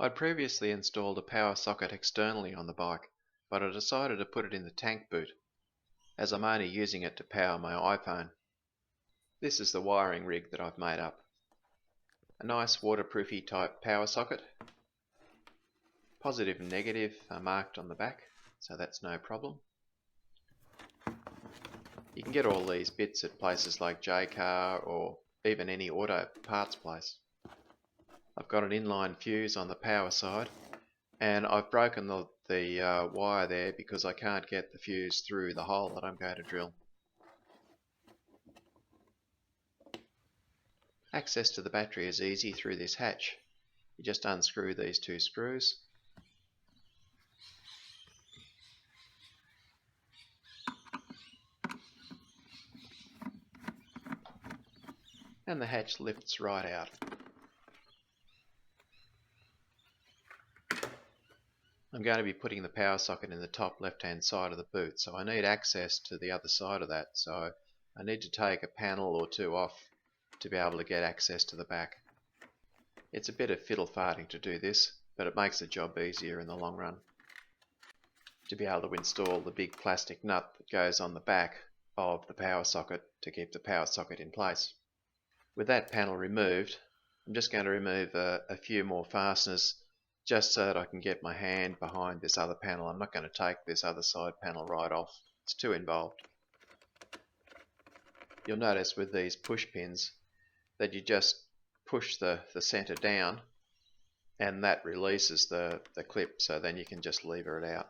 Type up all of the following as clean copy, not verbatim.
I'd previously installed a power socket externally on the bike, but I decided to put it in the tank boot, as I'm only using it to power my iPhone. This is the wiring rig that I've made up. A nice waterproofy type power socket. Positive and negative are marked on the back, so that's no problem. You can get all these bits at places like J-Car or even any auto parts place. I've got an inline fuse on the power side, and I've broken the wire there because I can't get the fuse through the hole that I'm going to drill. Access to the battery is easy through this hatch. You just unscrew these two screws. And the hatch lifts right out. I'm going to be putting the power socket in the top left hand side of the boot, so I need access to the other side of that, so I need to take a panel or two off to be able to get access to the back. It's a bit of fiddle farting to do this, but it makes the job easier in the long run. To be able to install the big plastic nut that goes on the back of the power socket to keep the power socket in place. With that panel removed, I'm just going to remove a few more fasteners just so that I can get my hand behind this other panel. I'm not going to take this other side panel right off. It's too involved. You'll notice with these push pins that you just push the center down and that releases the clip, so then you can just lever it out.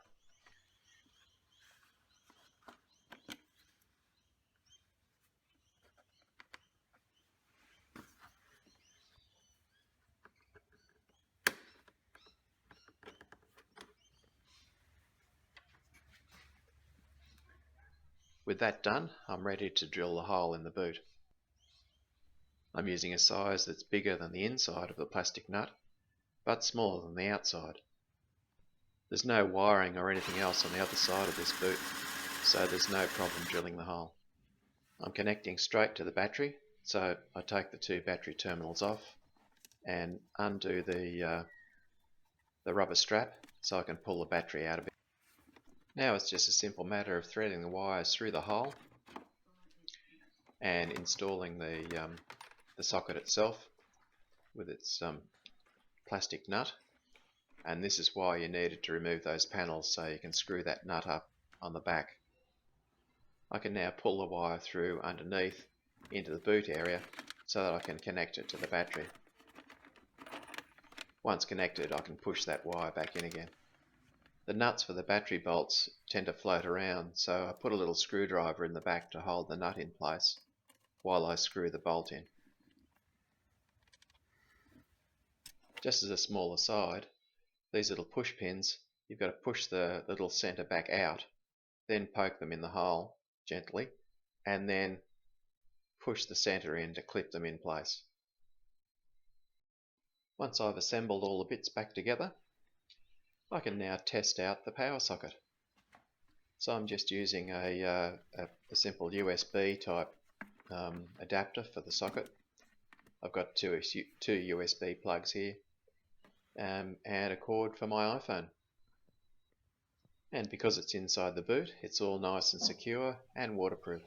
With that done, I'm ready to drill the hole in the boot. I'm using a size that's bigger than the inside of the plastic nut, but smaller than the outside. There's no wiring or anything else on the other side of this boot, so there's no problem drilling the hole. I'm connecting straight to the battery, so I take the two battery terminals off and undo the rubber strap so I can pull the battery out of it. Now it's just a simple matter of threading the wires through the hole and installing the socket itself with its plastic nut, and this is why you needed to remove those panels so you can screw that nut up on the back. I can now pull the wire through underneath into the boot area so that I can connect it to the battery. Once connected, I can push that wire back in again. The nuts for the battery bolts tend to float around, so I put a little screwdriver in the back to hold the nut in place while I screw the bolt in. Just as a small aside, these little push pins, you've got to push the little center back out, then poke them in the hole gently, and then push the center in to clip them in place. Once I've assembled all the bits back together, I can now test out the power socket. So I'm just using a simple USB type adapter for the socket. I've got two USB plugs here and a cord for my iPhone. And because it's inside the boot, it's all nice and secure and waterproof.